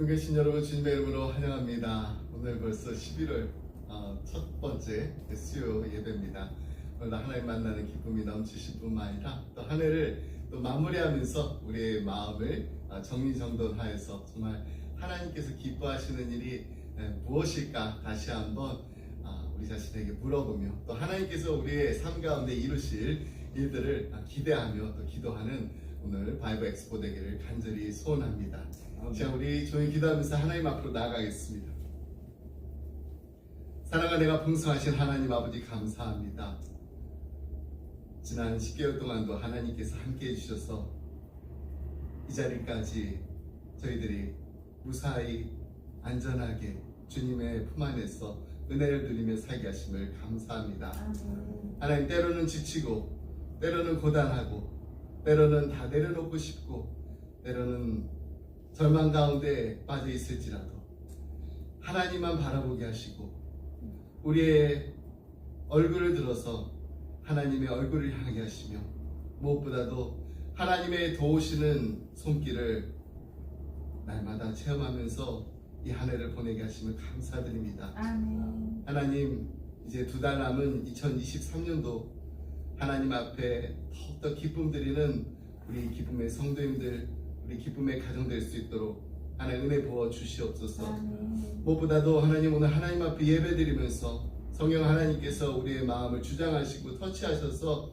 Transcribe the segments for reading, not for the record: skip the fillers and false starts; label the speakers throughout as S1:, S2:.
S1: 기쁨 계신 여러분 주님의 이름으로 환영합니다. 오늘 벌써 11월 첫 번째 수요 예배입니다. 오늘 하나님 만나는 기쁨이 넘치실 뿐만 아니라 또 한 해를 또 마무리하면서 우리의 마음을 정리정돈하여서 정말 하나님께서 기뻐하시는 일이 무엇일까 다시 한번 우리 자신에게 물어보며 또 하나님께서 우리의 삶 가운데 이루실 일들을 기대하며 또 기도하는 오늘 바이블 엑스포 되기를 간절히 소원합니다. 자, 우리 조용히 기도하면서 하나님 앞으로 나아가겠습니다. 사랑과 내가 풍성하신 하나님 아버지 감사합니다. 지난 10개월 동안도 하나님께서 함께 해주셔서 이 자리까지 저희들이 무사히 안전하게 주님의 품 안에서 은혜를 누리며 살게 하심을 감사합니다. 하나님, 때로는 지치고 때로는 고단하고 때로는 다 내려놓고 싶고 때로는 절망 가운데 빠져 있을지라도 하나님만 바라보게 하시고 우리의 얼굴을 들어서 하나님의 얼굴을 향하게 하시며 무엇보다도 하나님의 도우시는 손길을 날마다 체험하면서 이 한 해를 보내게 하심을 감사드립니다.
S2: 아멘.
S1: 하나님, 이제 2달 남은 2023년도 하나님 앞에 더욱더 기쁨 드리는 우리 기쁨의 성도님들, 우리 기쁨의 가정 될 수 있도록 하나님 은혜 부어 주시옵소서.
S2: 아멘.
S1: 무엇보다도 하나님, 오늘 하나님 앞에 예배 드리면서 성령 하나님께서 우리의 마음을 주장하시고 터치하셔서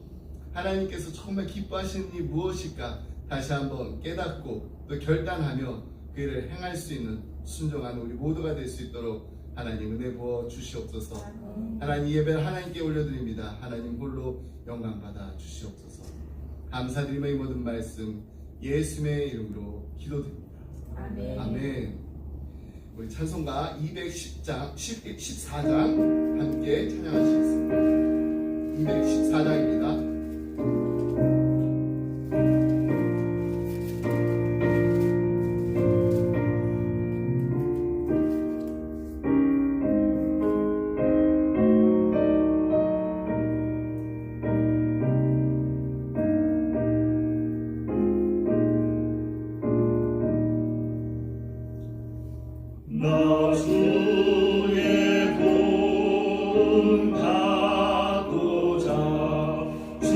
S1: 하나님께서 정말 기뻐하시는 일이 무엇일까 다시 한번 깨닫고 또 결단하며 그 일을 행할 수 있는 순종한 우리 모두가 될 수 있도록 하나님 은혜 부어 주시옵소서. 하나님, 예배를 하나님께 올려드립니다. 하나님 홀로 영광 받아 주시옵소서. 감사드리며 이 모든 말씀 예수님의 이름으로 기도드립니다.
S2: 아멘.
S1: 아멘. 우리 찬송가 214장 함께 찬양하시겠습니다. 214장입니다.
S3: 나 주의 본 받고자 주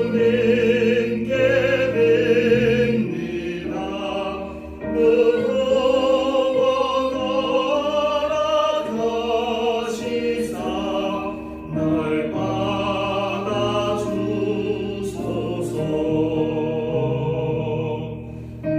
S3: 예수님께 뵙니다. 무거워라 가시사 날 받아 주소서. 내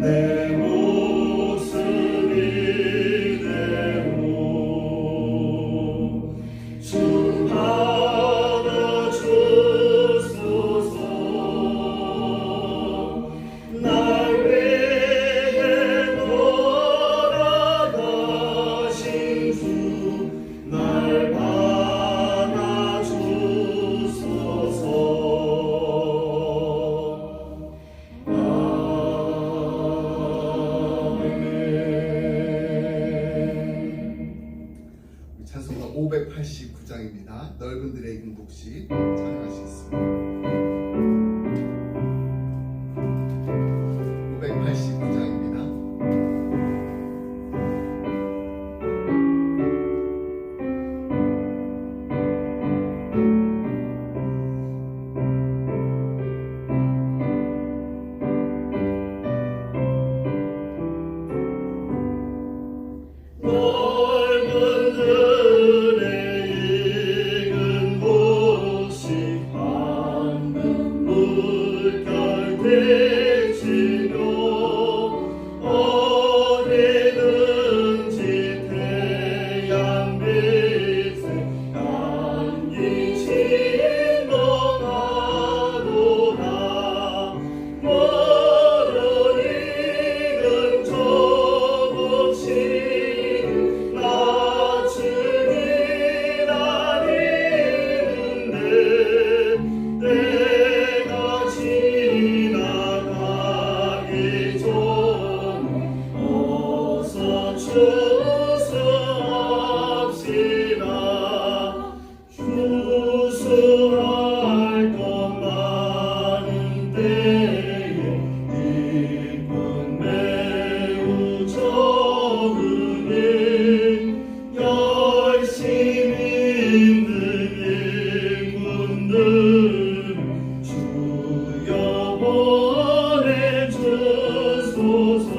S3: 내 모습 이대로 주 받아주소서. 날 위해 돌아가신 주 날 받아주소서.
S1: 찬송가 589장입니다. 넓은 들의 행복시 찬양하시겠습니다. 589장입니다.
S3: 넓은 들의 익은 곳이 방금 물결 대치며 어디든지 태양 빛에 향기 진동하도다. 멀은 익은 저곳이 낯을 기다리는데 때가 지나가기 전에 어서 추수합시다. 추수할 것 많은 때에 기쁨 매우 적으니 열심히 힘든 일꾼들 주여 보내주소서.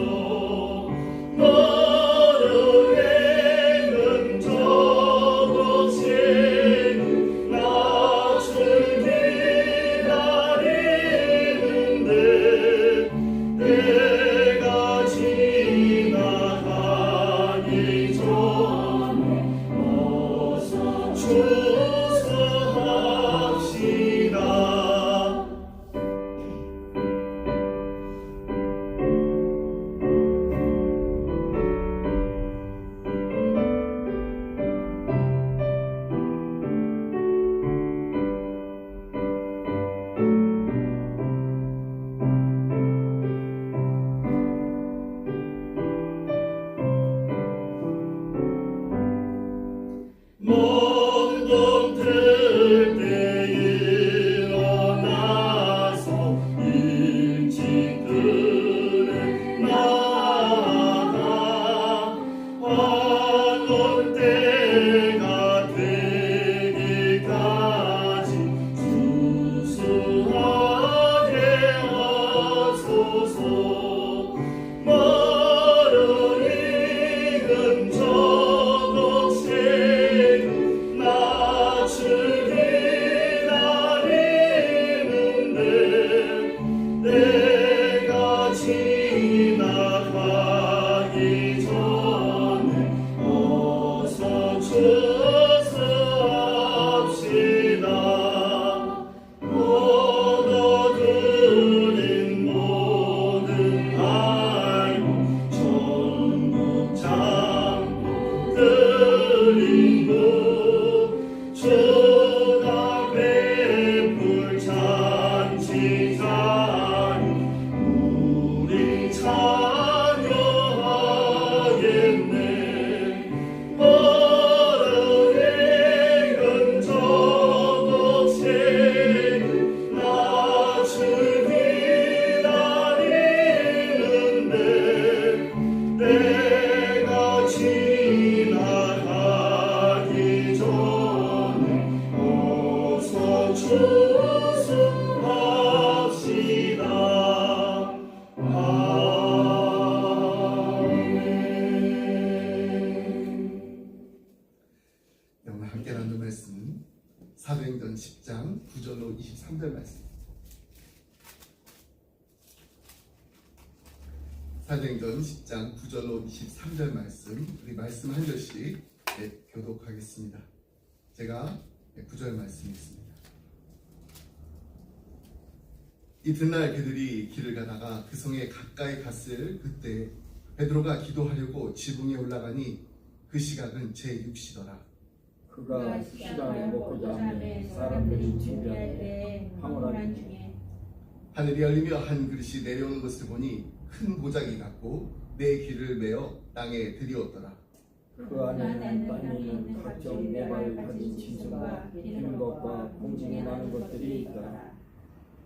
S3: 너를 행은 저곳에 낯을 기다리는데 때가 지나가기 전에 어서 추수합시다. 먼동들 때 일어나서 일찍 들에 나가 황혼 때가 되기까지 수수하게 하소서. 멀은 익은 저곳에 낯을 기다리는데 때가 지나가기 전에 어서 추수합시다. 얻어들인 모든 아이고 전부 잠고 드리고 주가 베풀 잔치 자리 우리 찬양하겠네. 멀은 익은 저곳에 낯을 기다리는데 때가 지나가기 전에 어서 추수합시다.
S1: 영화 함께 나눈 말씀 사도행전 10장 9절로 23절 말씀. 사도행전 10장 9절로 23절 말씀, 우리 말씀 한 절씩 교독하겠습니다. 제가 9절 말씀 있습니다. 이튿날 그들이 길을 가다가 그 성에 가까이 갔을 그때 베드로가 기도하려고 지붕에 올라가니 그 시각은 제6시더라.
S4: 그가 시간을 먹고자 하며 사람들이 준비할 때 황홀한 중에
S1: 하늘이 열리며 한 그릇이 내려오는 것을 보니 큰 보자기 같고 네 귀를 메어 땅에 들이었더라.
S4: 그 안에는 빨리는 각종 네발 가진 짐승과 기는 것과 공중에 많은 것들이 있더라.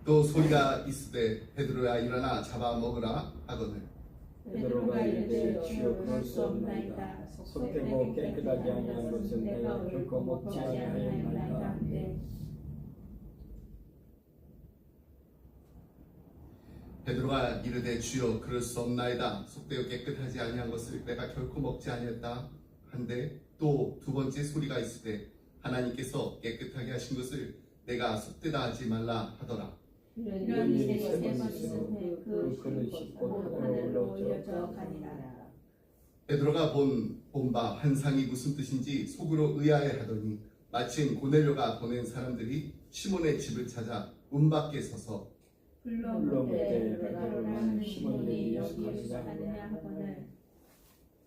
S1: 또 소리가 있으되 베드로야 일어나 잡아 먹으라 하거늘
S4: 베드로가 이르되 주여 그럴 수 없나이다. 속되고 깨끗하지 아니한 것은 내가 결코 먹지 아니하였나이다.
S1: 베드로가 이르되 주여 그럴 수 없나이다. 속되고 깨끗하지 아니한 것을 내가 결코 먹지 아니했다 한데 또 두 번째 소리가 있으되 하나님께서 깨끗하게 하신 것을 내가 속되다 하지 말라 하더라.
S4: 이런 일이 세 번 있으니 그 그릇이 곧 하늘로 올려져 가니라.
S1: 베드로가 본 바 환상이 무슨 뜻인지 속으로 의아해하더니 마침 고넬료가 보낸 사람들이 시몬의 집을 찾아 문 밖에 서서
S4: 불러 묻되 베드로는 시몬이 여기서 가느냐 하거늘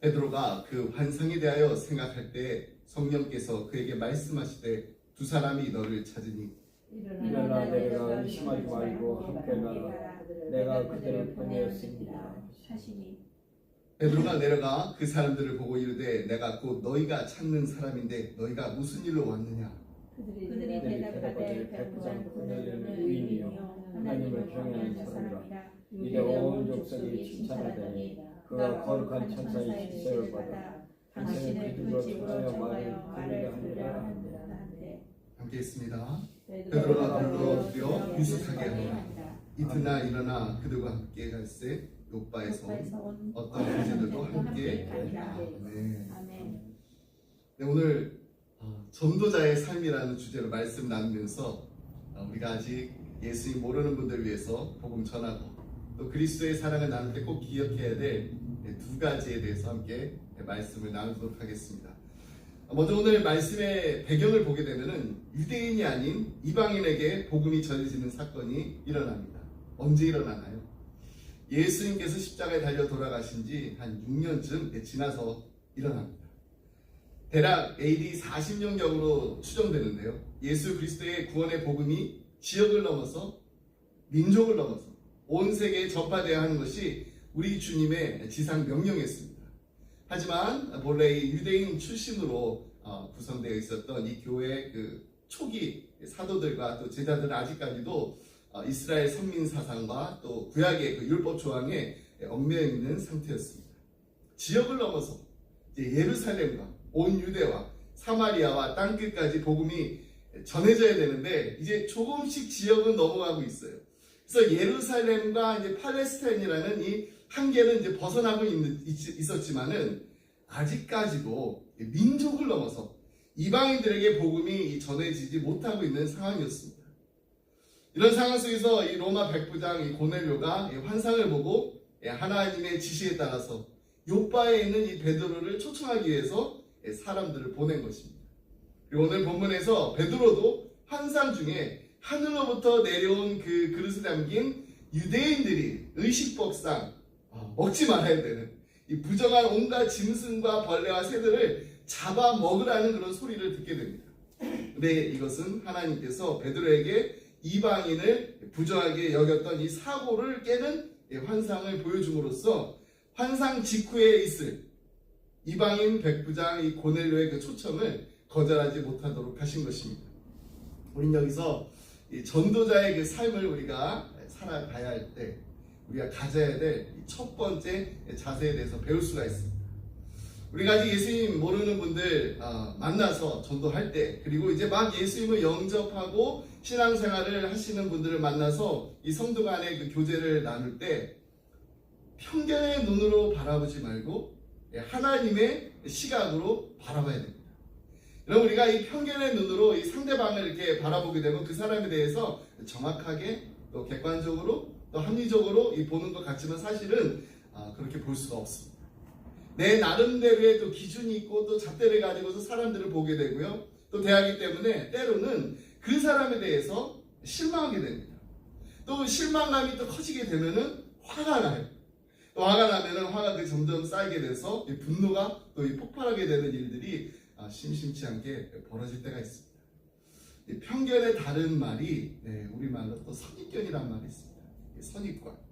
S1: 베드로가 그 환상에 대하여 생각할 때 성령께서 그에게 말씀하시되 두 사람이 너를 찾으니
S4: 일어나 내가 의심하지 말고 함께 가라. 내가 그들을 보내었습니다 하시니
S1: 베드로가 내려가 그 사람들을 보고 이르되 내가 곧 너희가 찾는 사람인데 너희가 무슨 일로 왔느냐.
S4: 그들이 대답하되 백부장 고넬료는 의인이요 하나님을 경외하는 사람이라. 이에 온 족속이 칭찬하더니 그가 거룩한 천사의 지시를 받아 당신을 그 집으로 청하여 말을 하리라 한데
S1: 함께 있습니다. 베드로가 불러들여 유숙하게 하니라. 이튿날 일어나 그들과 함께 갈새 요바에서 온 어떤 형제들도 함께 가니라.
S2: 아멘.
S1: 네, 오늘 전도자의 삶이라는 주제로 말씀 나누면서 우리가 아직 예수님 모르는 분들을 위해서 복음 전하고 또 그리스도의 사랑을 나눌 때 꼭 기억해야 될 두 가지에 대해서 함께 말씀을 나누도록 하겠습니다. 먼저 오늘 말씀의 배경을 보게 되면은 유대인이 아닌 이방인에게 복음이 전해지는 사건이 일어납니다. 언제 일어나나요? 예수님께서 십자가에 달려 돌아가신 지 한 6년쯤 지나서 일어납니다. 대략 AD 40년경으로 추정되는데요. 예수 그리스도의 구원의 복음이 지역을 넘어서 민족을 넘어서 온 세계에 전파되어야 하는 것이 우리 주님의 지상 명령이었습니다. 하지만 본래 유대인 출신으로 구성되어 있었던 이 교회의 그 초기 사도들과 또 제자들은 아직까지도 이스라엘 선민 사상과 또 구약의 그 율법 조항에 얽매여 있는 상태였습니다. 지역을 넘어서 이제 예루살렘과 온 유대와 사마리아와 땅끝까지 복음이 전해져야 되는데 이제 조금씩 지역은 넘어가고 있어요. 그래서 예루살렘과 이제 팔레스타인이라는 이 한계는 이제 벗어나고 있었지만은 아직까지도 민족을 넘어서 이방인들에게 복음이 전해지지 못하고 있는 상황이었습니다. 이런 상황 속에서 이 로마 백부장 이 고넬료가 이 환상을 보고 하나님의 지시에 따라서 요바에 있는 이 베드로를 초청하기 위해서 사람들을 보낸 것입니다. 그리고 오늘 본문에서 베드로도 환상 중에 하늘로부터 내려온 그 그릇에 담긴 유대인들이 의식법상 먹지 말아야 되는 이 부정한 온갖 짐승과 벌레와 새들을 잡아 먹으라는 그런 소리를 듣게 됩니다. 근데 이것은 하나님께서 베드로에게 이방인을 부정하게 여겼던 이 사고를 깨는 환상을 보여줌으로써 환상 직후에 있을 이방인 백부장 이 고넬료의 그 초청을 거절하지 못하도록 하신 것입니다. 우린 여기서 이 전도자의 그 삶을 우리가 살아가야 할 때 우리가 가져야 될 첫 번째 자세에 대해서 배울 수가 있습니다. 우리가 아직 예수님 모르는 분들 만나서 전도할 때, 그리고 이제 막 예수님을 영접하고 신앙생활을 하시는 분들을 만나서 이 성도 간의 그 교제를 나눌 때 편견의 눈으로 바라보지 말고 하나님의 시각으로 바라봐야 됩니다. 그럼 우리가 이 편견의 눈으로 이 상대방을 이렇게 바라보게 되면 그 사람에 대해서 정확하게 또 객관적으로 또 합리적으로 보는 것 같지만 사실은 그렇게 볼 수가 없습니다. 내 나름대로의 또 기준이 있고 또 잣대를 가지고서 사람들을 보게 되고요. 또 대하기 때문에 때로는 그 사람에 대해서 실망하게 됩니다. 또 실망감이 또 커지게 되면은 화가 나요. 또 화가 나면은 화가 점점 쌓이게 돼서 이 분노가 또 이 폭발하게 되는 일들이 심심치 않게 벌어질 때가 있습니다. 이 편견의 다른 말이 우리말로 또 선입견이란 말이 있습니다. 선입관.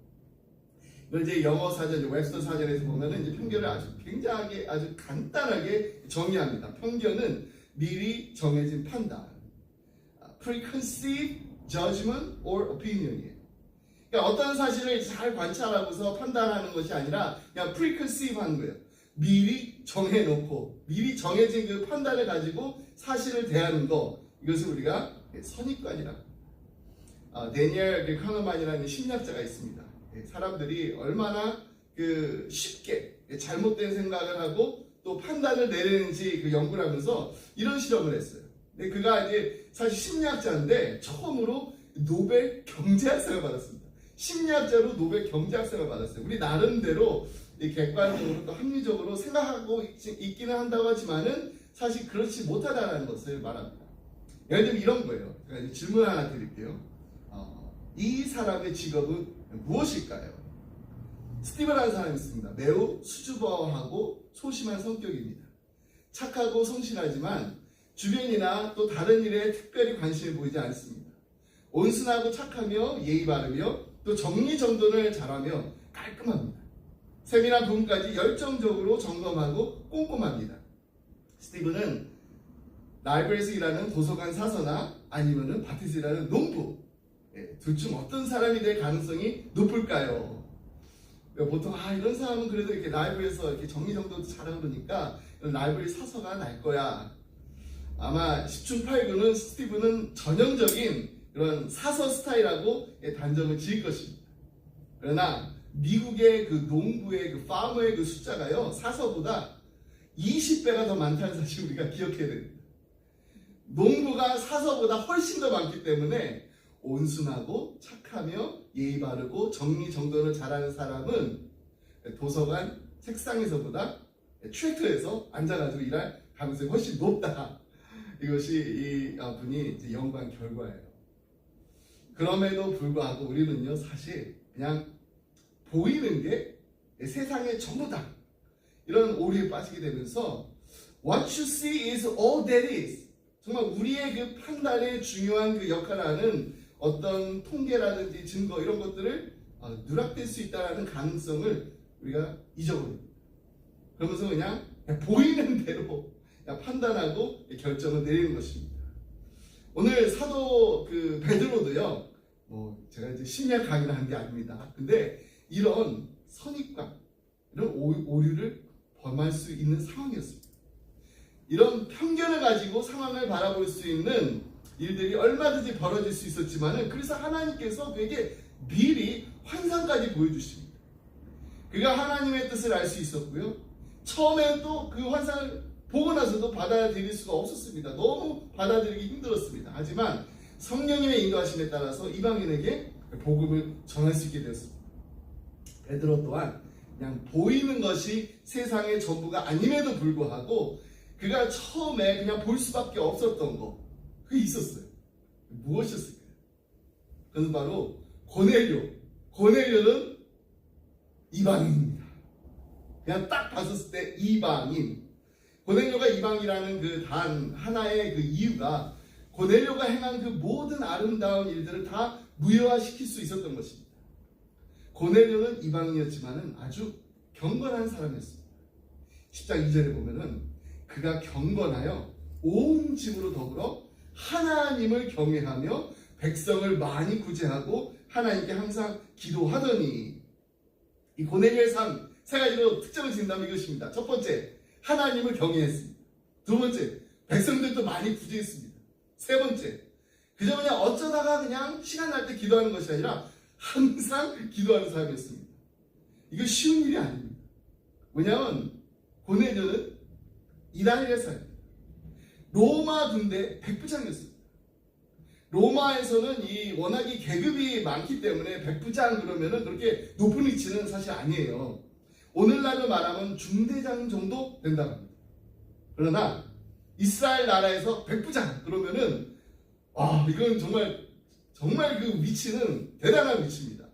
S1: 이걸 이제 영어 사전, 웹스터 사전에서 보면은 이제 편견을 아주 간단하게 정의합니다. 편견은 미리 정해진 판단, preconceived judgment or opinion이에요. 그러니까 어떤 사실을 잘 관찰하고서 판단하는 것이 아니라 그냥 preconceive 하는 거예요. 미리 정해놓고 미리 정해진 그 판단을 가지고 사실을 대하는 거, 이것을 우리가 선입관이라고 합니다. 데니엘 카너만이라는 심리학자가 있습니다. 사람들이 얼마나 쉽게 잘못된 생각을 하고 또 판단을 내리는지 그 연구를 하면서 이런 실험을 했어요. 근데 그가 이제 사실 심리학자인데 처음으로 노벨 경제학상을 받았습니다. 심리학자로 노벨 경제학상을 받았어요. 우리 나름대로 객관적으로 또 합리적으로 생각하고 있기는 한다고 하지만은 사실 그렇지 못하다는 것을 말합니다. 예를 들면 이런 거예요. 제가 질문 하나 드릴게요. 이 사람의 직업은 무엇일까요? 스티브라는 사람이 있습니다. 매우 수줍어하고 소심한 성격입니다. 착하고 성실하지만 주변이나 또 다른 일에 특별히 관심을 보이지 않습니다. 온순하고 착하며 예의 바르며 또 정리정돈을 잘하며 깔끔합니다. 세밀한 부분까지 열정적으로 점검하고 꼼꼼합니다. 스티브는 라이브러리에서 일하는 도서관 사서나 아니면은 밭에서 일하는 농부, 둘 중 어떤 사람이 될 가능성이 높을까요? 보통 이런 사람은 그래도 이렇게 라이브에서 이렇게 정리정돈도 잘하고 그러니까 라이브러리 사서가 날 거야. 아마 10중 8구는 스티브는 전형적인 그런 사서 스타일하고 단정을 지을 것입니다. 그러나 미국의 그 농부의 그 파머의 그 숫자가요, 사서보다 20배가 더 많다는 사실 우리가 기억해야 됩니다. 농부가 사서보다 훨씬 더 많기 때문에 온순하고 착하며 예의 바르고 정리정돈을 잘하는 사람은 도서관 책상에서보다 트랙터에서 앉아가지고 일할 가능성이 훨씬 높다. 이것이 이 분이 이제 연구한 결과예요. 그럼에도 불구하고 우리는요, 사실 그냥 보이는 게 세상의 전부다, 이런 오류에 빠지게 되면서 what you see is all that is, 정말 우리의 그 판단에 중요한 그 역할을 하는 어떤 통계라든지 증거 이런 것들을 누락될 수 있다는 가능성을 우리가 잊어버립니다. 그러면서 그냥 보이는 대로 그냥 판단하고 결정을 내리는 것입니다. 오늘 사도 그 베드로도요, 제가 이제 심리학 강의를 한 게 아닙니다. 근데 이런 선입관, 이런 오류를 범할 수 있는 상황이었습니다. 이런 편견을 가지고 상황을 바라볼 수 있는 일들이 얼마든지 벌어질 수 있었지만은, 그래서 하나님께서 그에게 미리 환상까지 보여주십니다. 그가 하나님의 뜻을 알 수 있었고요. 처음에 또 그 환상을 보고 나서도 받아들일 수가 없었습니다. 너무 받아들이기 힘들었습니다. 하지만 성령님의 인도하심에 따라서 이방인에게 복음을 전할 수 있게 되었습니다. 베드로 또한 그냥 보이는 것이 세상의 전부가 아님에도 불구하고 그가 처음에 그냥 볼 수밖에 없었던 거, 그게 있었어요. 무엇이었을까요? 그것은 바로 고넬료. 고넬료는 이방인입니다. 그냥 딱 봤었을 때 이방인. 고넬료가 이방이라는 그 단 하나의 그 이유가 고넬료가 행한 그 모든 아름다운 일들을 다 무효화시킬 수 있었던 것입니다. 고넬료는 이방인이었지만은 아주 경건한 사람이었습니다. 10장 2절에 보면은 그가 경건하여 온 집으로 더불어 하나님을 경외하며 백성을 많이 구제하고 하나님께 항상 기도하더니, 이 고넬료의 삶 세 가지로 특정을 지는다면 이것입니다. 첫 번째, 하나님을 경외했습니다. 두 번째, 백성들도 많이 구제했습니다. 세 번째, 그저 그냥 어쩌다가 그냥 시간 날 때 기도하는 것이 아니라 항상 기도하는 사람이었습니다. 이거 쉬운 일이 아닙니다. 왜냐하면 고넬료는 이단일의 사람입니다. 로마 군대 백부장이었습니다. 로마에서는 이 워낙에 계급이 많기 때문에 백부장 그러면은 그렇게 높은 위치는 사실 아니에요. 오늘날로 말하면 중대장 정도 된다고 합니다. 그러나 이스라엘 나라에서 백부장 그러면은 이건 정말 그 위치는 대단한 위치입니다.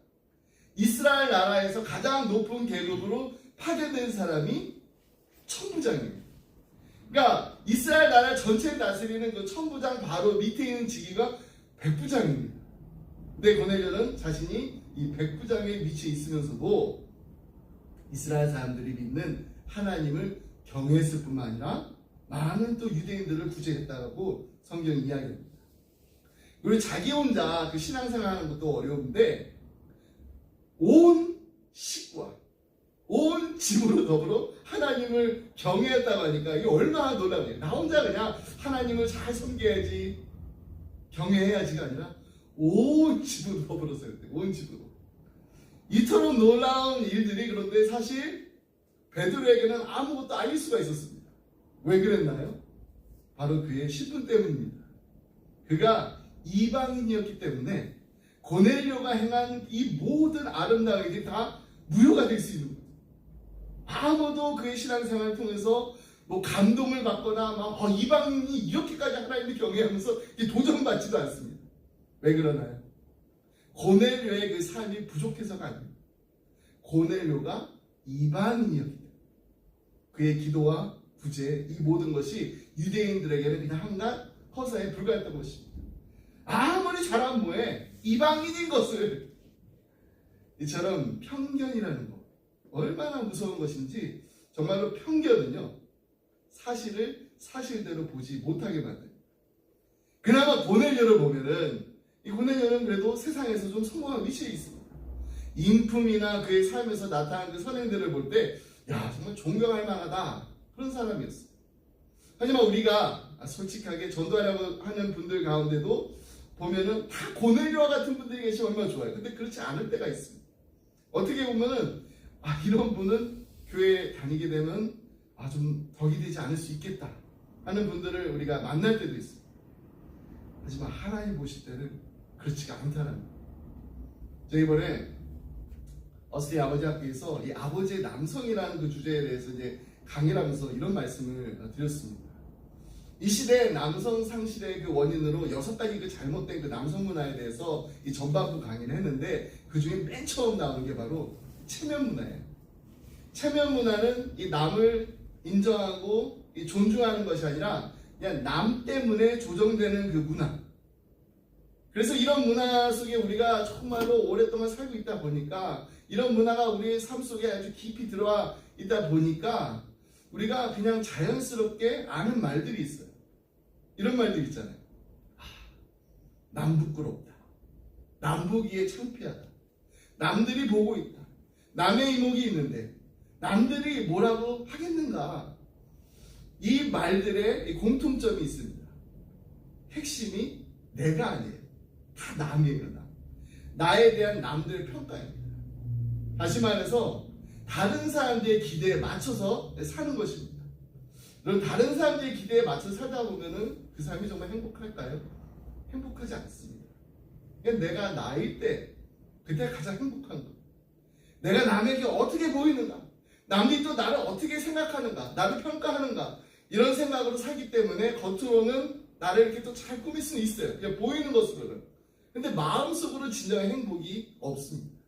S1: 이스라엘 나라에서 가장 높은 계급으로 파견된 사람이 천부장입니다. 그러니까 이스라엘 나라 전체를 다스리는 그 천부장 바로 밑에 있는 직위가 백부장입니다. 근데 고넬료는 자신이 이 백부장의 위치에 있으면서도 이스라엘 사람들이 믿는 하나님을 경외했을 뿐만 아니라 많은 또 유대인들을 구제했다고 성경이 이야기합니다. 그리고 자기 혼자 그 신앙생활하는 것도 어려운데 온 식구와 온 집으로 더불어 하나님을 경외했다고 하니까 이게 얼마나 놀라워요. 나 혼자 그냥 하나님을 잘 섬겨야지 경외해야지가 아니라 온 집으로 더불어서 온 집으로. 이토록 놀라운 일들이 그런데 사실 베드로에게는 아무것도 아닐 수가 있었습니다. 왜 그랬나요? 바로 그의 신분 때문입니다. 그가 이방인이었기 때문에 고넬료가 행한 이 모든 아름다운 일이 다 무효가 될 수 있는 거예요. 아무도 그의 신앙생활을 통해서 뭐 감동을 받거나 이방인이 이렇게까지 하나님을 경외하면서 도전받지도 않습니다. 왜 그러나요? 고넬료의 그 삶이 부족해서가 아닙니다. 고넬료가 이방인이었기 때문에 그의 기도와 구제 이 모든 것이 유대인들에게는 그냥 한낱 허사에 불과했던 것입니다. 아무리 잘한 뭐해 이방인인 것을 이처럼 편견이라는 것 얼마나 무서운 것인지 정말로 편견은요 사실을 사실대로 보지 못하게 만듭니다. 그나마 고넬료를 보면은 이 고넬료는 그래도 세상에서 좀 성공한 위치에 있습니다. 인품이나 그의 삶에서 나타난 그 선행들을 볼 때 정말 존경할 만하다 그런 사람이었어요. 하지만 우리가 솔직하게 전도하려고 하는 분들 가운데도 보면은 다 고넬료와 같은 분들이 계시면 얼마나 좋아요. 근데 그렇지 않을 때가 있습니다. 어떻게 보면은 이런 분은 교회에 다니게 되면 좀 덕이 되지 않을 수 있겠다 하는 분들을 우리가 만날 때도 있습니다. 하지만 하나님 보실 때는 그렇지가 않다는 거예요. 제가 이번에 어스티 아버지 학교에서 이 아버지의 남성이라는 그 주제에 대해서 이제 강의를 하면서 이런 말씀을 드렸습니다. 이 시대의 남성 상실의 그 원인으로 6가지 그 잘못된 그 남성 문화에 대해서 이 전반부 강의를 했는데 그 중에 맨 처음 나오는 게 바로 체면 문화예요. 체면 문화는 이 남을 인정하고 이 존중하는 것이 아니라 그냥 남 때문에 조정되는 그 문화. 그래서 이런 문화 속에 우리가 정말로 오랫동안 살고 있다 보니까 이런 문화가 우리의 삶 속에 아주 깊이 들어와 있다 보니까 우리가 그냥 자연스럽게 아는 말들이 있어요. 이런 말들 있잖아요. 남 부끄럽다. 남 보기에 창피하다. 남들이 보고 있다. 남의 이목이 있는데 남들이 뭐라고 하겠는가. 이 말들의 공통점이 있습니다. 핵심이 내가 아니에요. 다 남이에요. 나에 대한 남들의 평가입니다. 다시 말해서 다른 사람들의 기대에 맞춰서 사는 것입니다. 그럼 다른 사람들의 기대에 맞춰서 살다 보면은 그 사람이 정말 행복할까요? 행복하지 않습니다. 그러니까 내가 나일 때 그때 가장 행복한 것. 내가 남에게 어떻게 보이는가? 남이 또 나를 어떻게 생각하는가? 나를 평가하는가? 이런 생각으로 살기 때문에 겉으로는 나를 이렇게 또 잘 꾸밀 수는 있어요. 그냥 보이는 것으로는. 근데 마음속으로 진정한 행복이 없습니다.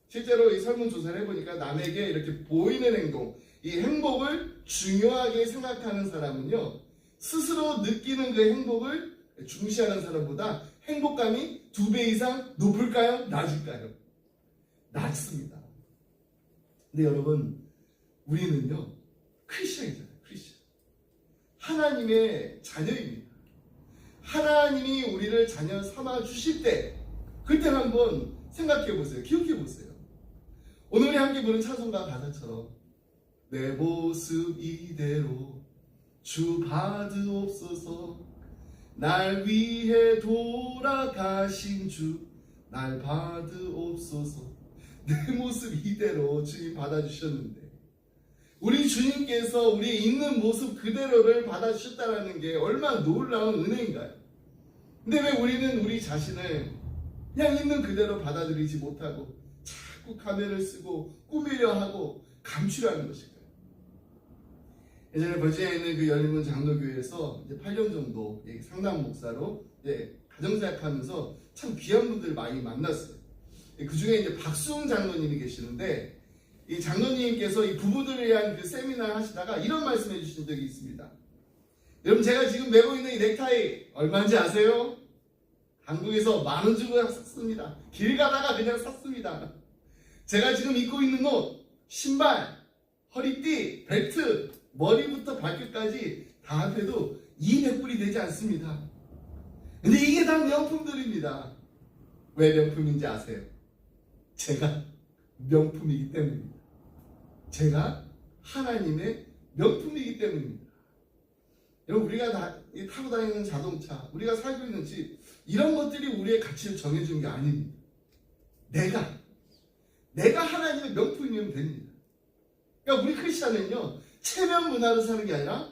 S1: 실제로 이 설문조사를 해보니까 남에게 이렇게 보이는 행동, 이 행복을 중요하게 생각하는 사람은요, 스스로 느끼는 그 행복을 중시하는 사람보다 행복감이 2배 이상 높을까요? 낮을까요? 낮습니다. 근데 여러분, 우리는요, 크리스천이잖아요. 크리스천. 하나님의 자녀입니다. 하나님이 우리를 자녀 삼아 주실 때, 그때 한번 생각해 보세요. 기억해 보세요. 오늘 우리 함께 부른 찬송가 가사처럼 내 모습 이대로 주 받으옵소서. 날 위해 돌아가신 주 날 받으옵소서. 내 모습 이대로 주님 받아주셨는데 우리 주님께서 우리 있는 모습 그대로를 받아주셨다는 게 얼마나 놀라운 은혜인가요? 근데 왜 우리는 우리 자신을 그냥 있는 그대로 받아들이지 못하고 자꾸 가면을 쓰고 꾸미려 하고 감추라는 것일까요? 예전에 버지니아에 있는 그 열린문 장로교회에서 이제 8년 정도 상담 목사로 가정사역하면서 참 귀한 분들 많이 만났어요. 그 중에 이제 박수홍 장로님이 계시는데 이 장로님께서 이 부부들에 대한 그 세미나 하시다가 이런 말씀해 주신 적이 있습니다. 여러분, 제가 지금 메고 있는 이 넥타이 얼마인지 아세요? 한국에서 10,000원 주고 샀습니다. 길 가다가 그냥 샀습니다. 제가 지금 입고 있는 옷, 신발, 허리띠, 벨트, 머리부터 발끝까지 다 합해도 200불이 되지 않습니다. 근데 이게 다 명품들입니다. 왜 명품인지 아세요? 제가 명품이기 때문입니다. 제가 하나님의 명품이기 때문입니다. 여러분, 우리가 타고 다니는 자동차, 우리가 살고 있는 집, 이런 것들이 우리의 가치를 정해주는 게 아닙니다. 내가 하나님의 명품이면 됩니다. 그러니까 우리 크리스찬은요, 체면 문화로 사는 게 아니라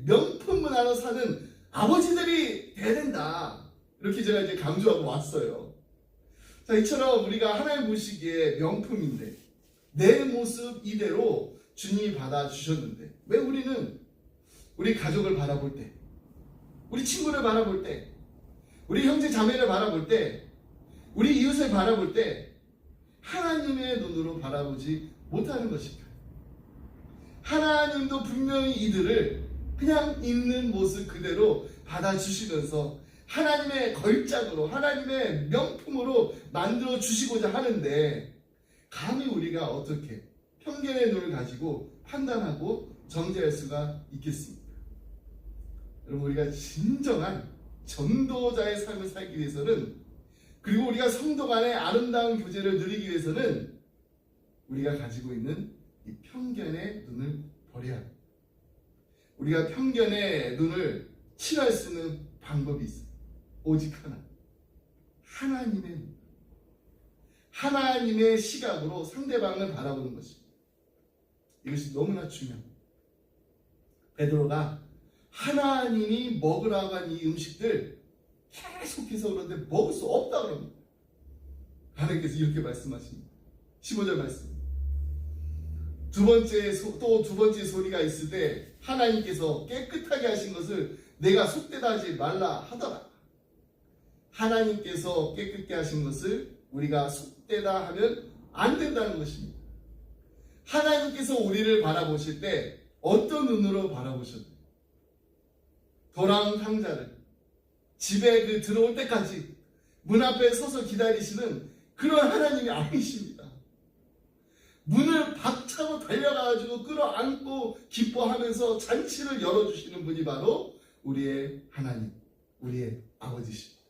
S1: 명품 문화로 사는 아버지들이 돼야 된다. 이렇게 제가 이제 강조하고 왔어요. 자, 이처럼 우리가 하나님 보시기에 명품인데 내 모습 이대로 주님이 받아주셨는데 왜 우리는 우리 가족을 바라볼 때, 우리 친구를 바라볼 때, 우리 형제 자매를 바라볼 때, 우리 이웃을 바라볼 때 하나님의 눈으로 바라보지 못하는 것일까요? 하나님도 분명히 이들을 그냥 있는 모습 그대로 받아주시면서 하나님의 걸작으로, 하나님의 명품으로 만들어 주시고자 하는데 감히 우리가 어떻게 편견의 눈을 가지고 판단하고 정죄할 수가 있겠습니까? 여러분, 우리가 진정한 전도자의 삶을 살기 위해서는, 그리고 우리가 성도 간의 아름다운 교제를 누리기 위해서는 우리가 가지고 있는 이 편견의 눈을 버려야 합니다. 우리가 편견의 눈을 칠할 수 있는 방법이 있어요. 오직 하나, 하나님의 눈, 하나님의 시각으로 상대방을 바라보는 것입니다. 이것이 너무나 중요합니다. 베드로가 하나님이 먹으라고 한 이 음식들 계속해서 그런데 먹을 수 없다 그럽니다. 하나님께서 이렇게 말씀하십니다. 15절 말씀. 두 번째 소리가 있을 때 하나님께서 깨끗하게 하신 것을 내가 속되다 하지 말라 하더라. 하나님께서 깨끗게 하신 것을 우리가 속되다 하면 안 된다는 것입니다. 하나님께서 우리를 바라보실 때 어떤 눈으로 바라보셨나요? 도랑 상자를 집에 들어올 때까지 문 앞에 서서 기다리시는 그런 하나님이 아니십니다. 문을 박차고 달려가가지고 끌어안고 기뻐하면서 잔치를 열어주시는 분이 바로 우리의 하나님, 우리의 아버지십니다.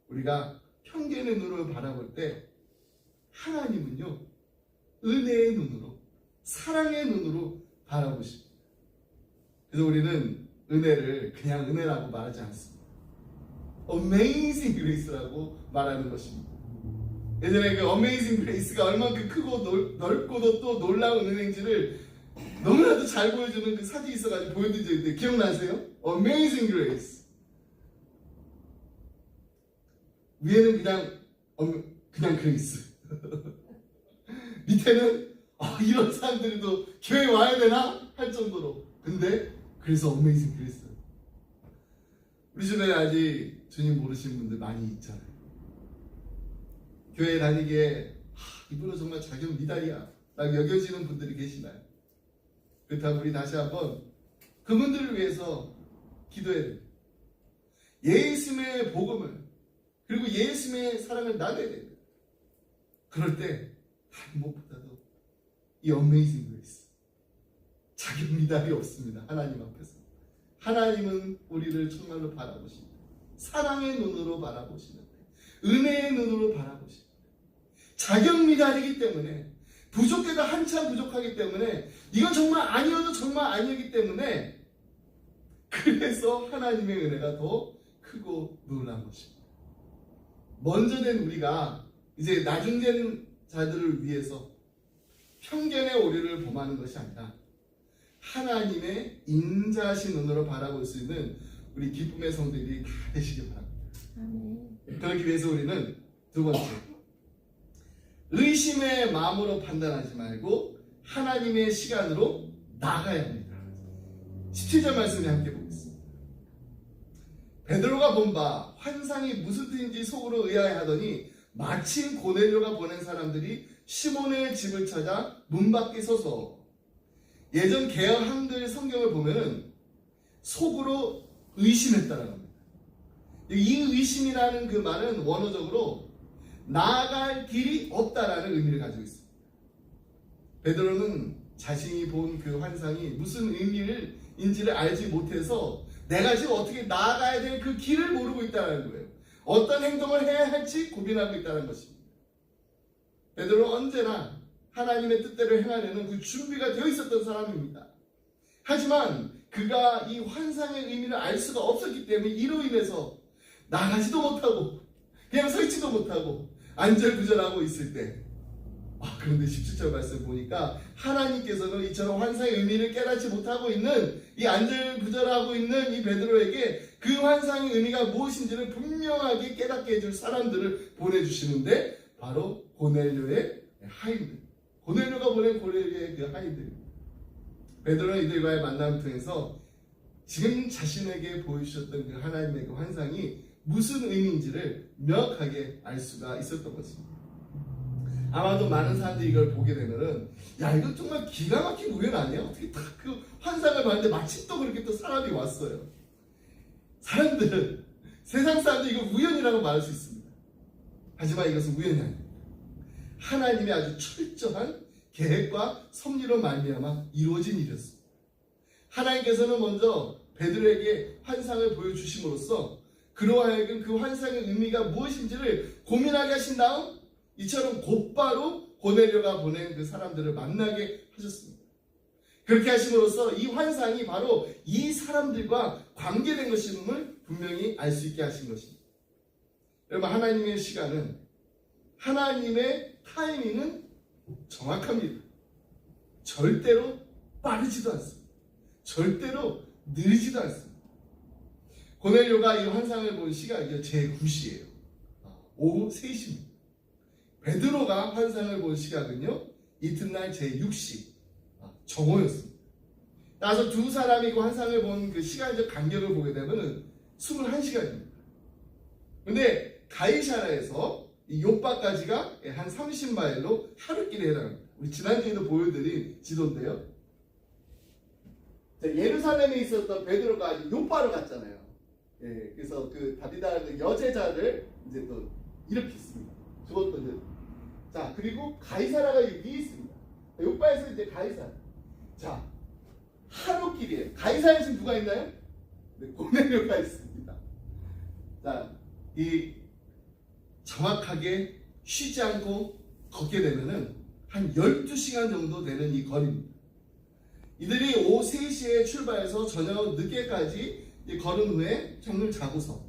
S1: 우리가 편견의 눈으로 바라볼 때 하나님은요, 은혜의 눈으로, 사랑의 눈으로 바라보십니다. 그래서 우리는 은혜를 그냥 은혜라고 말하지 않습니다. Amazing Grace라고 말하는 것입니다. 예전에 그 Amazing Grace가 얼만큼 크고 넓고도 또 놀라운 은혜인지를 너무나도 잘 보여주는 그 사진이 있어가지고 보여드린 적이 있는데 기억나세요? Amazing Grace. 위에는 그냥 그레이스. 밑에는 이런 사람들도 교회 와야 되나? 할 정도로. 근데 그래서 Amazing Grace. 우리 주변에 아직 주님 모르시는 분들 많이 있잖아요. 교회 다니기에 이분은 정말 자격 미달이야 라고 여겨지는 분들이 계시나요? 그렇다면 우리 다시 한번 그분들을 위해서 기도해야 됩니다. 예수님의 복음을, 그리고 예수님의 사랑을 나눠야 됩니다. 그럴 때 무엇보다도 이 Amazing Grace, 자격 미달이 없습니다. 하나님 앞에서. 하나님은 우리를 정말로 바라보십니다. 사랑의 눈으로 바라보시는데, 은혜의 눈으로 바라보십니다. 자격 미달이기 때문에, 부족해도 한참 부족하기 때문에, 이건 정말 아니어도 정말 아니기 때문에, 그래서 하나님의 은혜가 더 크고 놀라운 것입니다. 먼저 된 우리가 이제 나중된 자들을 위해서 편견의 오류를 범하는 것이 아니라 하나님의 인자하신 눈으로 바라볼 수 있는 우리 기쁨의 성도들이 다 되시기 바랍니다.
S2: 아멘.
S1: 그러기 위해서 우리는 두 번째, 의심의 마음으로 판단하지 말고 하나님의 시간으로 나가야 합니다. 17절 말씀에 함께 보겠습니다. 베드로가 본 바 환상이 무슨 뜻인지 속으로 의아해 하더니 마침 고넬료가 보낸 사람들이 시몬의 집을 찾아 문 밖에 서서, 예전 개혁 한글 성경을 보면은 속으로 의심했다라는 겁니다. 이 의심이라는 그 말은 원어적으로 나아갈 길이 없다라는 의미를 가지고 있습니다. 베드로는 자신이 본 그 환상이 무슨 의미인지를 알지 못해서 내가 지금 어떻게 나아가야 될 그 길을 모르고 있다는 거예요. 어떤 행동을 해야 할지 고민하고 있다는 것입니다. 베드로는 언제나 하나님의 뜻대로 행하려는 그 준비가 되어 있었던 사람입니다. 하지만 그가 이 환상의 의미를 알 수가 없었기 때문에 이로 인해서 나가지도 못하고 그냥 서 있지도 못하고 안절부절하고 있을 때, 그런데 17절 말씀 보니까 하나님께서는 이처럼 환상의 의미를 깨닫지 못하고 있는 이 안절부절하고 있는 이 베드로에게 그 환상의 의미가 무엇인지를 분명하게 깨닫게 해줄 사람들을 보내주시는데 바로 고넬료의 하인들, 고넬료가 보낸 고넬료의 그 하인들입니다. 베드로는 이들과의 만남을 통해서 지금 자신에게 보여주셨던 그 하나님의 그 환상이 무슨 의미인지를 명확하게 알 수가 있었던 것입니다. 아마도 많은 사람들이 이걸 보게 되면은, 야, 이거 정말 기가 막힌 우연 아니야? 어떻게 딱 그 환상을 봤는데 마침 또 그렇게 또 사람이 왔어요. 사람들은, 세상 사람들이 이거 우연이라고 말할 수 있습니다. 하지만 이것은 우연이 아닙니다. 하나님의 아주 철저한 계획과 섭리로 말미암아 이루어진 일이었습니다. 하나님께서는 먼저 베드로에게 환상을 보여주심으로써 그로 하여금 그 환상의 의미가 무엇인지를 고민하게 하신 다음 이처럼 곧바로 고넬료가 보낸 그 사람들을 만나게 하셨습니다. 그렇게 하심으로써 이 환상이 바로 이 사람들과 관계된 것임을 분명히 알 수 있게 하신 것입니다. 여러분, 하나님의 시간은, 하나님의 타이밍은 정확합니다. 절대로 빠르지도 않습니다. 절대로 느리지도 않습니다. 고넬료가 이 환상을 본 시각이 제9시예요. 오후 3시입니다. 베드로가 환상을 본 시각은요, 이튿날 제6시, 정오였습니다. 따라서 두 사람이 그 환상을 본 그 시간적 간격을 보게 되면 21시간입니다. 근데 가이사라에서 이 요빠까지가 한 30마일로 하루길에 해당합니다. 우리 지난주에도 보여드린 지도인데요. 예루살렘에 있었던 베드로가 요빠로 갔잖아요. 그래서 그 다비다라는 여제자를 이제 또 일으켰습니다. 죽었던 일. 자, 그리고 가이사라가 위에 있습니다. 요빠에서 이제 가이사라. 자, 하루길이에요. 가이사라에 지금 누가 있나요? 네, 고넬료가 있습니다. 자, 이 정확하게 쉬지 않고 걷게 되면은 한 12시간 정도 되는 이 거리입니다. 이들이 오후 3시에 출발해서 저녁 늦게까지 걸은 후에 잠을 자고서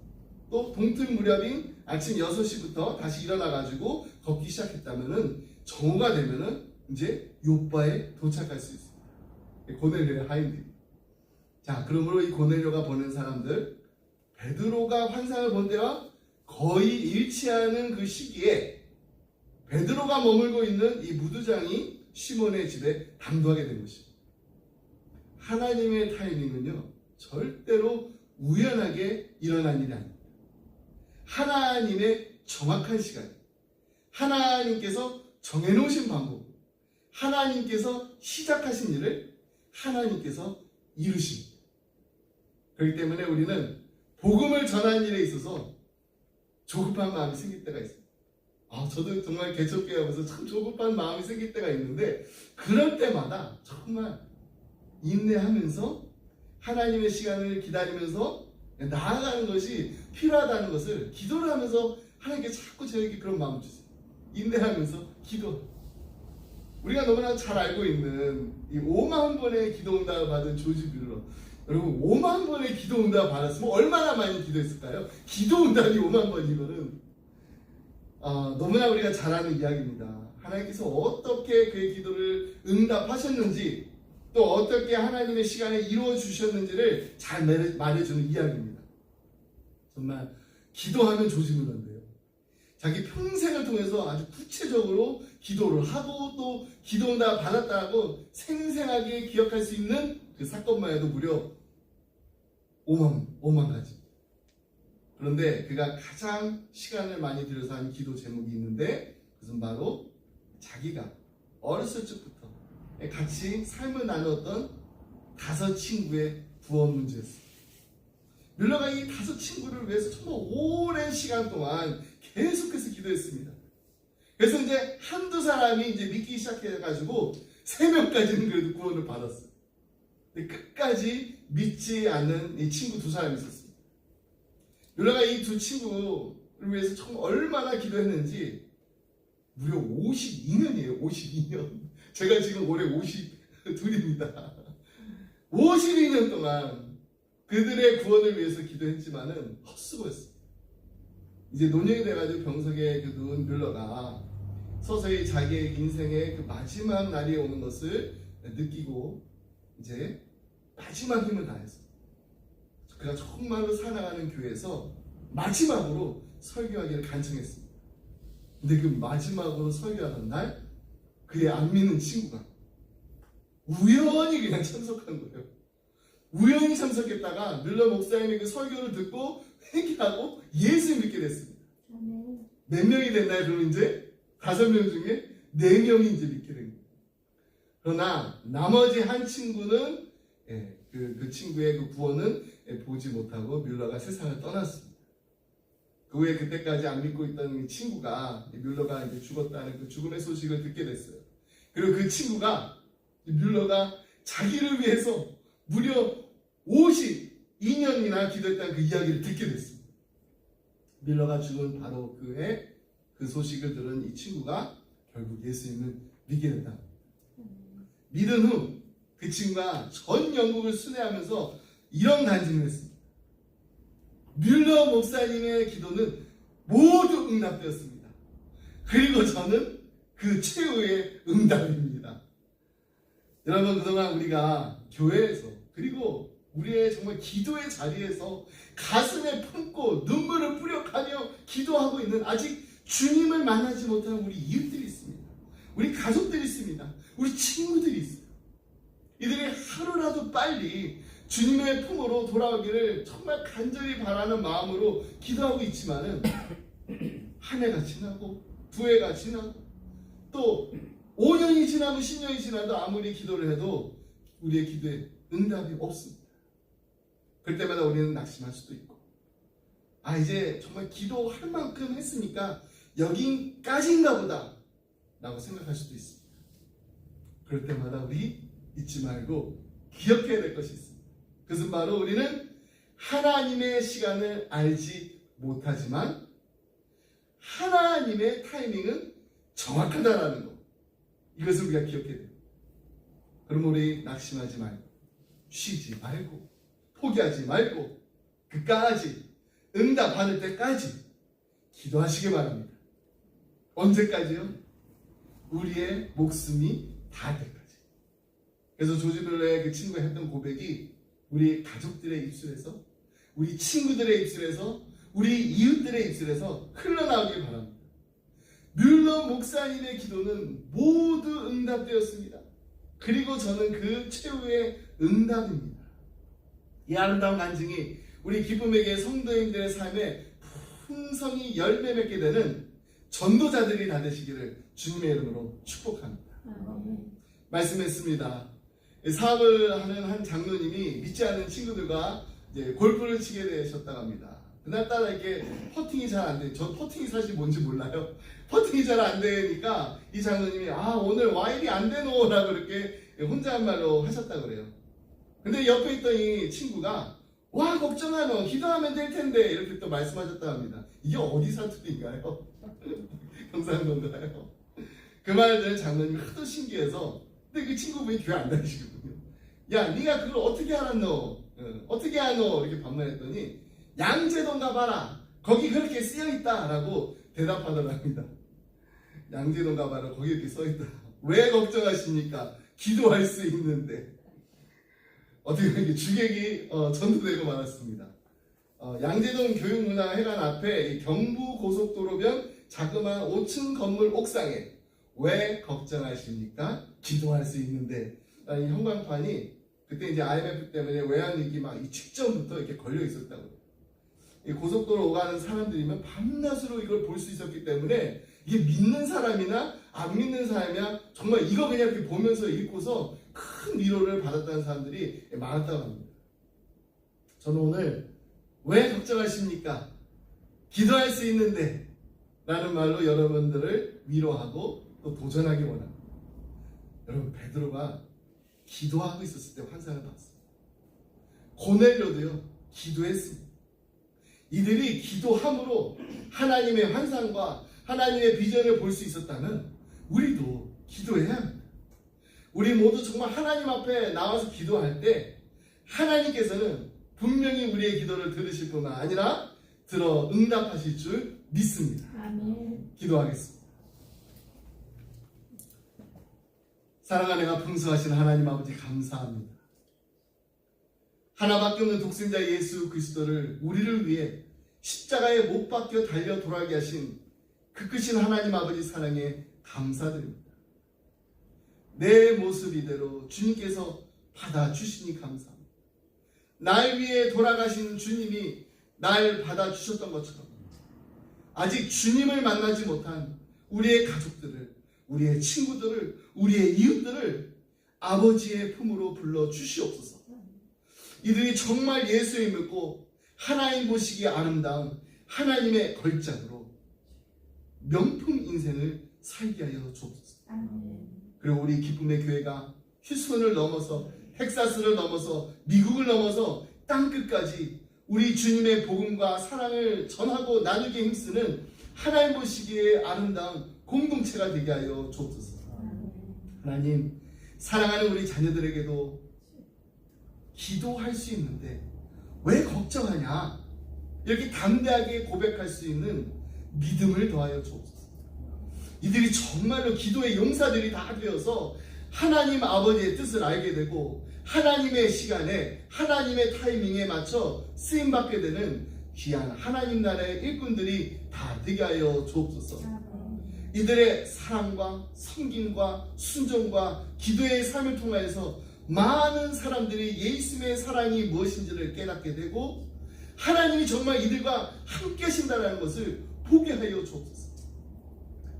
S1: 또 동틀 무렵인 아침 6시부터 다시 일어나가지고 걷기 시작했다면은 정오가 되면은 이제 요빠에 도착할 수 있습니다. 고넬료의 하인들. 자, 그러므로 이 고넬료가 보낸 사람들, 베드로가 환상을 본 때와 거의 일치하는 그 시기에 베드로가 머물고 있는 이 무두장이 시몬의 집에 당도하게 된 것입니다. 하나님의 타이밍은요, 절대로 우연하게 일어난 일이 아닙니다. 하나님의 정확한 시간, 하나님께서 정해놓으신 방법, 하나님께서 시작하신 일을 하나님께서 이루십니다. 그렇기 때문에 우리는 복음을 전하는 일에 있어서 조급한 마음이 생길 때가 있습니다. 저도 정말 개척교회 하면서 참 조급한 마음이 생길 때가 있는데, 그럴 때마다 정말 인내하면서 하나님의 시간을 기다리면서 나아가는 것이 필요하다는 것을 기도를 하면서 하나님께 자꾸 저에게 그런 마음을 주세요. 인내하면서 기도. 우리가 너무나 잘 알고 있는 이 5만 번의 기도 응답을 받은 조지 빌러. 여러분, 5만 번의 기도 응답을 받았으면 얼마나 많이 기도했을까요? 기도 응답이 5만 번이면은 너무나 우리가 잘 아는 이야기입니다. 하나님께서 어떻게 그의 기도를 응답하셨는지, 또 어떻게 하나님의 시간에 이루어 주셨는지를 잘 말해주는 이야기입니다. 정말 기도하면 조지 빌러인데요. 자기 평생을 통해서 아주 구체적으로 기도를 하고 또 기도응답 받았다고 생생하게 기억할 수 있는 그 사건만 해도 무려 5만 가지. 그런데 그가 가장 시간을 많이 들여서 한 기도 제목이 있는데 그것은 바로 자기가 어렸을 적부터 같이 삶을 나누었던 5 친구의 구원 문제였어요. 뮬러가 이 5 친구를 위해서 정말 오랜 시간 동안 계속해서 기도했습니다. 그래서 이제 한두 사람이 이제 믿기 시작해가지고 3명까지는 그래도 구원을 받았어요. 근데 끝까지 믿지 않는 이 친구 2사람이 있었습니다. 뮬러가 이 2 친구를 위해서 정말 얼마나 기도했는지 무려 52년이에요. 52년. 제가 지금 올해 52입니다. 52년 동안 그들의 구원을 위해서 기도했지만은 헛수고였어요. 이제 노년이 돼가지고 병석에 누운 뮬러가 서서히 자기의 인생의 그 마지막 날이 오는 것을 느끼고 이제 마지막 힘을 다해서 그가 정말로 살아가는 교회에서 마지막으로 설교하기를 간청했습니다. 근데 그 마지막으로 설교하던 날 그의 안 믿는 친구가 우연히 그냥 참석한 거예요. 우연히 참석했다가 뮬러 목사님의 그 설교를 듣고 회개하고 예수 믿게 됐습니다.
S2: 아멘.
S1: 몇 명이 됐나요? 그럼 이제 5명 중에 4명이 이제 믿게 된 거예요. 그러나 나머지 한 친구는 그 친구의 그 구원은 보지 못하고 뮬러가 세상을 떠났습니다. 그 후에 그때까지 안 믿고 있던 친구가 뮬러가 이제 죽었다는 그 죽음의 소식을 듣게 됐어요. 그리고 그 친구가 뮬러가 자기를 위해서 무려 52년이나 기도했다는 그 이야기를 듣게 됐습니다. 뮬러가 죽은 바로 그해 그 소식을 들은 이 친구가 결국 예수님을 믿게 된다. 믿은 후 그 친구가 전 영국을 순회하면서 이런 간증을 했습니다. 뮬러 목사님의 기도는 모두 응답되었습니다. 그리고 저는 그 최후의 응답입니다. 여러분, 그동안 우리가 교회에서 그리고 우리의 정말 기도의 자리에서 가슴에 품고 눈물을 뿌려가며 기도하고 있는 아직 주님을 만나지 못한 우리 이웃들이 있습니다. 우리 가족들이 있습니다. 우리 친구들이 있어요. 이들이 하루라도 빨리 주님의 품으로 돌아오기를 정말 간절히 바라는 마음으로 기도하고 있지만은 한 해가 지나고 2해가 지나고 또 5년이 지나고 10년이 지나도 아무리 기도를 해도 우리의 기도에 응답이 없습니다. 그럴 때마다 우리는 낙심할 수도 있고 이제 정말 기도할 만큼 했으니까 여기까지인가 보다 라고 생각할 수도 있습니다. 그럴 때마다 우리 잊지 말고 기억해야 될 것이 있습니다. 그것은 바로 우리는 하나님의 시간을 알지 못하지만 하나님의 타이밍은 정확하다라는 것, 이것을 우리가 기억해야 돼요. 그럼 우리 낙심하지 말고 쉬지 말고 포기하지 말고 끝까지 응답 받을 때까지 기도하시기 바랍니다. 언제까지요? 우리의 목숨이 닿을 때까지. 그래서 조지 뮬러의 그 친구가 했던 고백이 우리 가족들의 입술에서, 우리 친구들의 입술에서, 우리 이웃들의 입술에서 흘러나오길 바랍니다. 뮬러 목사님의 기도는 모두 응답되었습니다. 그리고 저는 그 최후의 응답입니다. 이 아름다운 간증이 우리 기쁨에게 성도님들의 삶에 풍성히 열매 맺게 되는 전도자들이 다 되시기를 주님의 이름으로 축복합니다. 말씀했습니다. 사업을 하는 한 장로님이 믿지 않는 친구들과 이제 골프를 치게 되셨다고 합니다. 그날따라 이렇게 퍼팅이 잘 안 돼. 저 퍼팅이 사실 뭔지 몰라요. 퍼팅이 잘 안 되니까 이 장로님이 오늘 와인이 안 되노 라고 이렇게 혼잣말로 하셨다고 그래요. 근데 옆에 있던 이 친구가 와 걱정하노 기도하면 될 텐데 이렇게 또 말씀하셨다고 합니다. 이게 어디 사투리인가요? 경상도인가요? 그 말을 들은 장로님이 하도 신기해서 근데 그 친구분이 교회 안 다니시거든요. 야 네가 그걸 어떻게 알았노? 어떻게 하노? 이렇게 반말했더니 양재동 가봐라 거기 그렇게 쓰여있다 라고 대답하더라 합니다. 양재동 가봐라 거기 이렇게 써있다. 왜 걱정하십니까? 기도할 수 있는데. 어떻게 이렇게 주객이 전도되고 말았습니다. 양재동 교육문화회관 앞에 경부고속도로변 자그마한 5층 건물 옥상에 왜 걱정하십니까? 기도할 수 있는데. 이 형광판이 그때 이제 IMF 때문에 외환위기 막 직전부터 이렇게 걸려 있었다고요. 이 고속도로 오가는 사람들이면 밤낮으로 이걸 볼 수 있었기 때문에 이게 믿는 사람이나 안 믿는 사람이야 정말 이거 그냥 이렇게 보면서 읽고서 큰 위로를 받았다는 사람들이 많았다고 합니다. 저는 오늘 왜 걱정하십니까? 기도할 수 있는데 라는 말로 여러분들을 위로하고 또 도전하기 원합니다. 여러분, 베드로가 기도하고 있었을 때 환상을 봤어요. 고넬료도요 기도했습니다. 이들이 기도함으로 하나님의 환상과 하나님의 비전을 볼 수 있었다면 우리도 기도해야 합니다. 우리 모두 정말 하나님 앞에 나와서 기도할 때 하나님께서는 분명히 우리의 기도를 들으실 뿐만 아니라 들어 응답하실 줄 믿습니다.
S2: 아멘.
S1: 기도하겠습니다. 사랑하는 풍성하신 하나님 아버지, 감사합니다. 하나밖에 없는 독생자 예수 그리스도를 우리를 위해 십자가에 못 박혀 달려 돌아가게 하신 그 크신 하나님 아버지 사랑에 감사드립니다. 내 모습 이대로 주님께서 받아주시니 감사합니다. 날 위해 돌아가신 주님이 날 받아주셨던 것처럼 아직 주님을 만나지 못한 우리의 가족들을, 우리의 친구들을, 우리의 이웃들을 아버지의 품으로 불러주시옵소서. 이들이 정말 예수를 믿고 하나님 보시기에 아름다운 하나님의 걸작으로 명품 인생을 살게 하여 주옵소서.
S2: 아멘.
S1: 그리고 우리 기쁨의 교회가 휴스턴을 넘어서 텍사스를 넘어서 미국을 넘어서 땅끝까지 우리 주님의 복음과 사랑을 전하고 나누게 힘쓰는 하나님 보시기에 아름다운 공동체가 되게 하여 주옵소서. 하나님, 사랑하는 우리 자녀들에게도 기도할 수 있는데 왜 걱정하냐, 이렇게 담대하게 고백할 수 있는 믿음을 더하여 주옵소서. 이들이 정말로 기도의 용사들이 다 되어서 하나님 아버지의 뜻을 알게 되고 하나님의 시간에 하나님의 타이밍에 맞춰 쓰임받게 되는 귀한 하나님 나라의 일꾼들이 다 되게 하여 주옵소서. 이들의 사랑과 섬김과 순종과 기도의 삶을 통하여서 많은 사람들이 예수님의 사랑이 무엇인지를 깨닫게 되고 하나님이 정말 이들과 함께 하신다는 것을 보게 하여 주옵소서.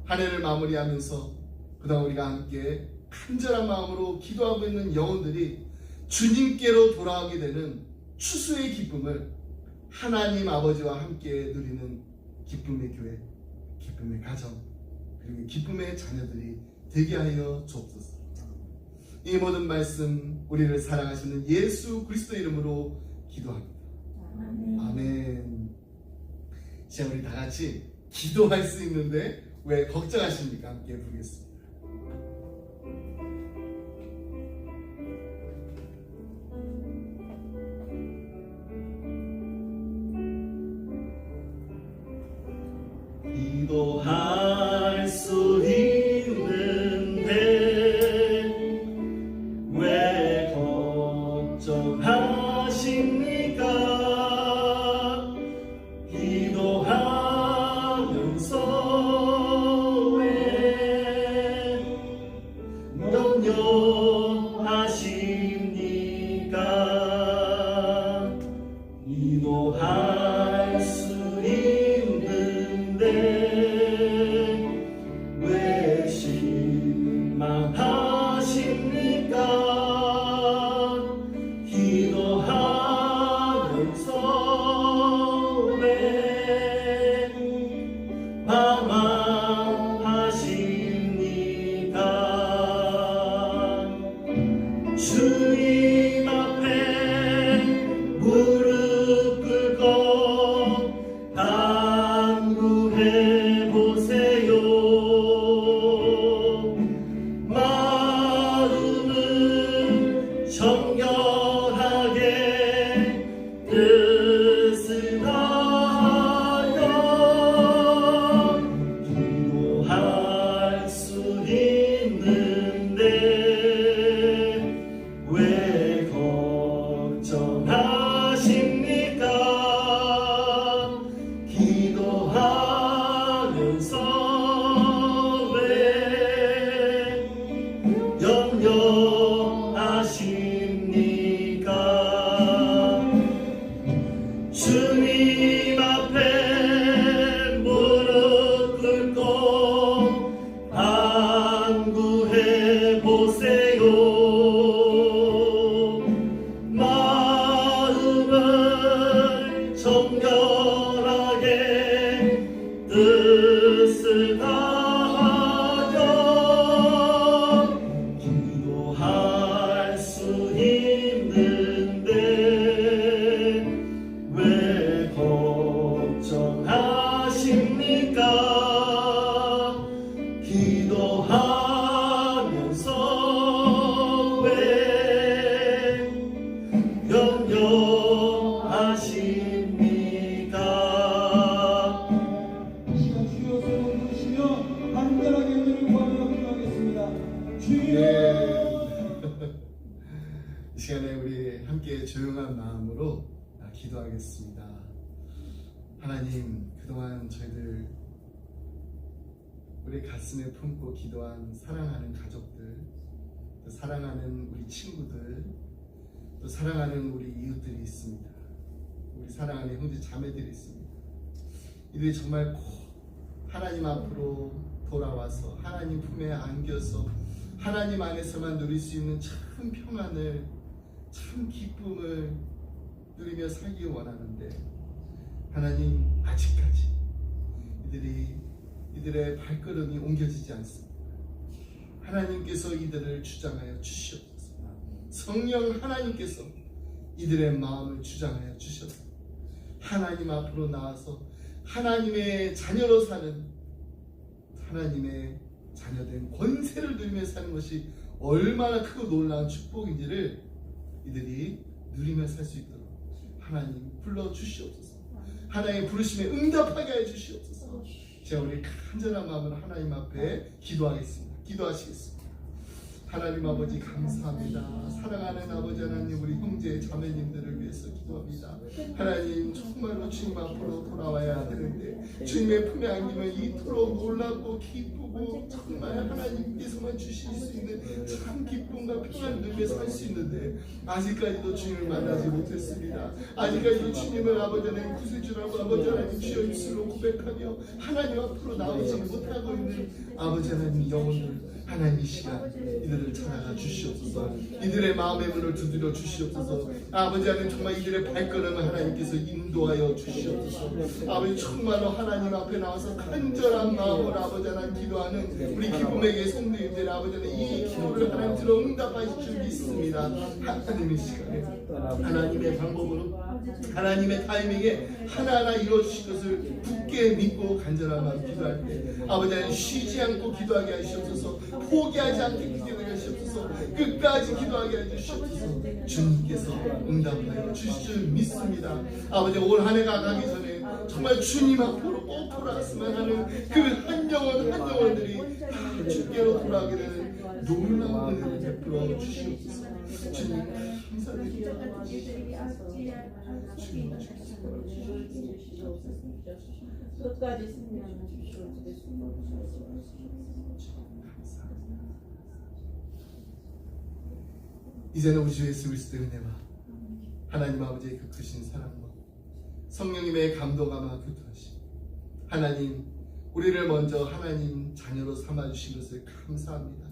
S1: 한 해를 마무리하면서 그동안 우리가 함께 간절한 마음으로 기도하고 있는 영혼들이 주님께로 돌아오게 되는 추수의 기쁨을 하나님 아버지와 함께 누리는 기쁨의 교회, 기쁨의 가정, 그리고 기쁨의 자녀들이 되게 하여 주옵소서. 이 모든 말씀 우리를 사랑하시는 예수 그리스도 이름으로 기도합니다.
S2: 아멘.
S1: 아멘. 이제 우리 다 같이 기도할 수 있는데 왜 걱정하십니까? 함께 부르겠습니다.
S3: 기도할 수 있는데 왜 걱정하십니까? 기도하면서 왜 염려하십니까? 기도할 수 있는데 왜 실망하십니까? 기도하면서 왜 방황하십니까? 주님 앞에 무릎 꿇고 간구해 보세요. 마음은 정결하게 뜻을 다하여 기도할 수 있는데 왜 걱정하십니까? 기도하면서
S1: 이 시간에 우리 함께 조용한 마음으로 기도하겠습니다. 하나님, 그동안 저희들 우리 가슴에 품고 기도한 사랑하는 가족들, 또 사랑하는 우리 친구들, 또 사랑하는 우리 이웃들이 있습니다. 우리 사랑하는 형제 자매들이 있습니다. 이들이 정말 꼭 하나님 앞으로 돌아와서 하나님 품에 안겨서 하나님 안에서만 누릴 수 있는 참 평안을, 참 기쁨을 누리며 살기 원하는데, 하나님 아직까지 이들의 발걸음이 옮겨지지 않습니다. 하나님께서 이들을 주장하여 주시옵소서. 성령 하나님께서 이들의 마음을 주장하여 주셔서 하나님 앞으로 나와서 하나님의 자녀로 사는, 하나님의 자녀된 권세를 누리며 사는 것이 얼마나 크고 놀라운 축복인지를 이들이 누리며 살 수 있도록 하나님 불러 주시옵소서. 하나님의 부르심에 응답하게 해 주시옵소서. 제가 우리 간절한 마음으로 하나님 앞에 기도하겠습니다. 기도하시겠습니다. 하나님 아버지 감사합니다. 사랑하는 아버지 하나님, 우리 형제 자매님들을 위해서 기도합니다. 하나님, 정말로 주님 앞으로 돌아와야 되는데 주님의 품에 안기면 이토록 놀랍고 기쁘고 정말 하나님께서만 주실 수 있는 참 기쁨과 평안을 누리며 살 수 있는데 아직까지도 주님을 만나지 못했습니다. 아직까지도 주님을 아버지 하나님 구세주라고 아버지 하나님 주여 입술로 고백하며 하나님 앞으로 나오지 못하고 있는 아버지 하나님 영혼들, 하나님 이 시간 이들을 찾아가 주시옵소서. 이들의 마음의 문을 두드려 주시옵소서. 아버지 하나님, 정말 이들의 발걸음을 하나님께서 인도하여 주시옵소서. 아버지, 정말로 하나님 앞에 나와서 간절한 마음으로 아버지 하나님 기도하는 우리 기쁨에게 성도님들 아버지 하나님, 이 기도를 하나님 들어 응답하실 줄 믿습니다. 하나님의 시간에 하나님의 방법으로 하나님의 타이밍에 하나하나 이루어주실 것을 굳게 믿고 간절한 마음 기도할 때 아버지 하나님 쉬지 않고 기도하게 하시옵소서. 포기하지 않게 기도하게 하시옵소서. 끝까지 기도하게 해주시옵소서. 주님께서 응답하여 주실 줄 믿습니다. 아버지, 올 한 해가 가기 전에 정말 주님 앞으로 꼭 돌아왔으면 하는 그 한 영혼들이 다 주께로 돌아가게 되는 놀라운 은혜를 베풀어 주시옵소서. 주님 감사드립니다. 주님
S2: 끝까지 승리하는 주시옵소서.
S1: 이제는 우리 주 예수 그리스도의 은혜와 하나님 아버지의 그 크신 사랑과 성령님의 감동함과 교통하심, 하나님 우리를 먼저 하나님 자녀로 삼아주신 것을 감사합니다.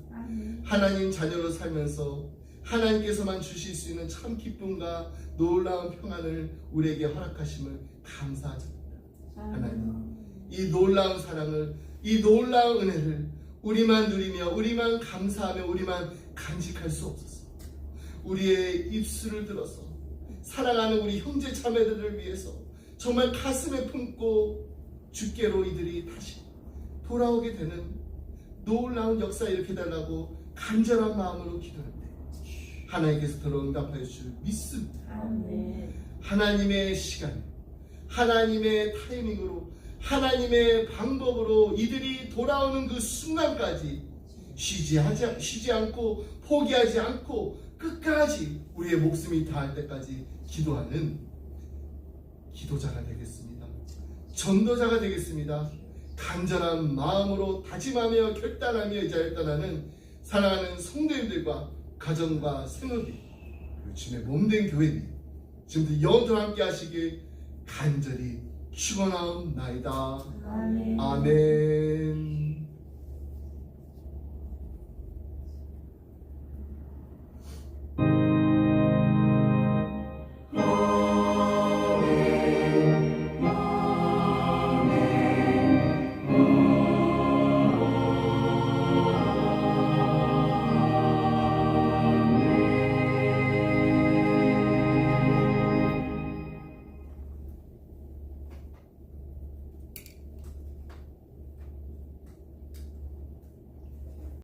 S1: 하나님 자녀로 살면서 하나님께서만 주실 수 있는 참 기쁨과 놀라운 평안을 우리에게 허락하심을 감사드립니다. 하나님, 이 놀라운 사랑을, 이 놀라운 은혜를 우리만 누리며 우리만 감사하며 우리만 간직할 수 없어서 우리의 입술을 들어서 사랑하는 우리 형제 자매들을 위해서 정말 가슴에 품고 주께로 이들이 다시 돌아오게 되는 놀라운 역사 일으켜달라고 간절한 마음으로 기도하는데 하나님께서 들어 응답하여 주실 믿습니다. 하나님의 시간, 하나님의 타이밍으로, 하나님의 방법으로 이들이 돌아오는 그 순간까지 쉬지 않고 포기하지 않고 끝까지 우리의 목숨이 다할 때까지 기도하는 기도자가 되겠습니다. 전도자가 되겠습니다. 간절한 마음으로 다짐하며 결단하며 이 자리를 떠나는 사랑하는 성도님들과 가정과 생업이 주님의 몸된 교회니 지금도 영원토록 함께 하시길 간절히 축원하옵나이다. 아멘.